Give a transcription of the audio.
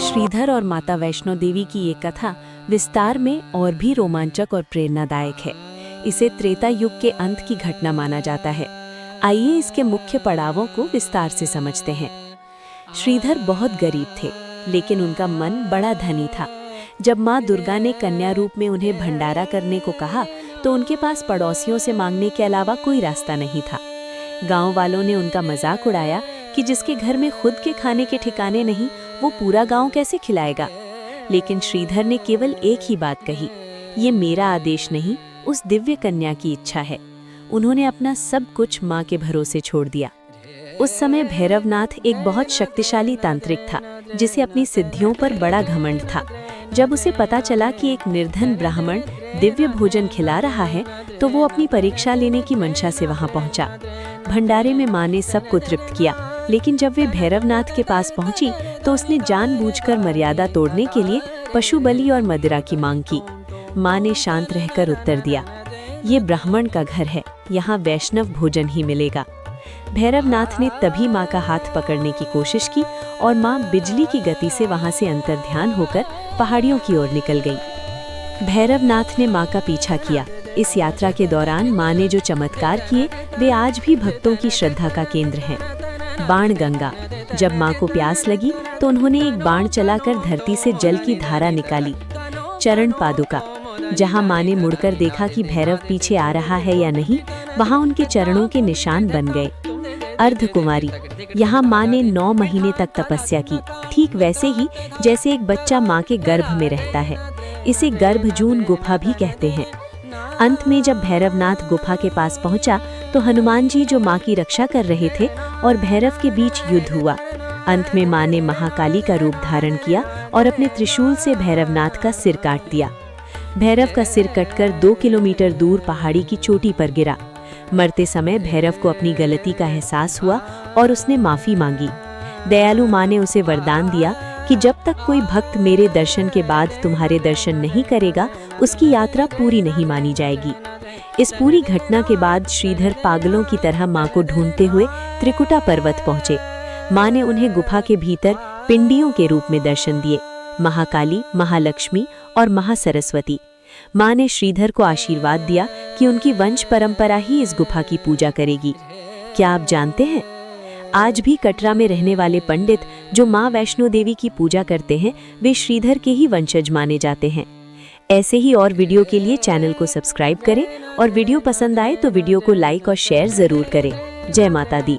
श्रीधर और माता वैष्णो देवी की ये कथा विस्तार में और भी रोमांचक और प्रेरणादायक है। इसे त्रेता युग के अंत की घटना माना जाता है। आइए इसके मुख्य पड़ावों को विस्तार से समझते हैं। श्रीधर बहुत गरीब थे, लेकिन उनका मन बड़ा धनी था। जब माँ दुर्गा ने कन्या रूप में उन्हें भंडारा करने को कहा, तो उनके पास पड़ोसियों से मांगने के अलावा कोई रास्ता नहीं था। गांव वालों ने उनका मजाक उड़ाया कि जिसके घर में खुद के खाने के ठिकाने नहीं, वो पूरा गांव कैसे खिलाएगा। लेकिन श्रीधर ने केवल एक ही बात कही, ये मेरा आदेश नहीं, उस दिव्य कन्या की इच्छा है। उन्होंने अपना सब कुछ माँ के भरोसे छोड़ दिया। उस समय भैरवनाथ एक बहुत शक्तिशाली तांत्रिक था, जिसे अपनी सिद्धियों पर बड़ा घमंड था। जब उसे पता चला कि एक निर्धन ब्राह्मण दिव्य भोजन खिला रहा है, तो वो अपनी परीक्षा लेने की मंशा से वहां पहुंचा। भंडारे में माँ ने सबको तृप्त किया, लेकिन जब वे भैरवनाथ के पास पहुंची, तो उसने जानबूझकर मर्यादा तोड़ने के लिए पशु बलि और मदिरा की मांग की। माँ ने शांत रहकर उत्तर दिया, ये ब्राह्मण का घर है, यहाँ वैष्णव भोजन ही मिलेगा। भैरवनाथ ने तभी माँ का हाथ पकड़ने की कोशिश की और माँ बिजली की गति से वहां से अंतर्ध्यान होकर पहाड़ियों की ओर निकल गई। भैरवनाथ ने माँ का पीछा किया। इस यात्रा के दौरान माँ ने जो चमत्कार किए, वे आज भी भक्तों की श्रद्धा का केंद्र हैं। बाण गंगा। जब माँ को प्यास लगी, तो उन्होंने एक बाण चलाकर धरती से जल की धारा निकाली। चरण पादुका। जहाँ माँ ने मुड़कर देखा कि भैरव पीछे आ रहा है या नहीं, वहाँ उनके चरणों के निशान बन गए। अर्धकुमारी। यहाँ माँ ने 9 महीने तक तपस्या की, ठीक वैसे ही जैसे एक बच्चा माँ के गर्भ में रहता है। इसे गर्भजून गुफा भी कहते हैं। अंत में जब भैरवनाथ गुफा के पास पहुंचा, तो हनुमान जी जो माँ की रक्षा कर रहे थे और भैरव के बीच युद्ध हुआ। अंत में माँ ने महाकाली का रूप धारण किया और अपने त्रिशूल से भैरवनाथ का सिर काट दिया। भैरव का सिर कटकर 2 किलोमीटर दूर पहाड़ी की चोटी पर गिरा। मरते समय भैरव को अपनी गलती का एहसास हुआ और उसने माफी मांगी। दयालु माँ ने उसे वरदान दिया कि जब तक कोई भक्त मेरे दर्शन के बाद तुम्हारे दर्शन नहीं करेगा, उसकी यात्रा पूरी नहीं मानी जाएगी। इस पूरी घटना के बाद श्रीधर पागलों की तरह माँ को ढूंढते हुए त्रिकुटा पर्वत पहुंचे। माँ ने उन्हें गुफा के भीतर पिंडियों के रूप में दर्शन दिए, महाकाली, महालक्ष्मी और महासरस्वती। माँ ने श्रीधर को आशीर्वाद दिया कि उनकी वंश परंपरा ही इस गुफा की पूजा करेगी। क्या आप जानते हैं, आज भी कटरा में रहने वाले पंडित जो माँ वैष्णो देवी की पूजा करते हैं, वे श्रीधर के ही वंशज माने जाते हैं। ऐसे ही और वीडियो के लिए चैनल को सब्सक्राइब करें और वीडियो पसंद आए तो वीडियो को लाइक और शेयर जरूर करें। जय माता दी।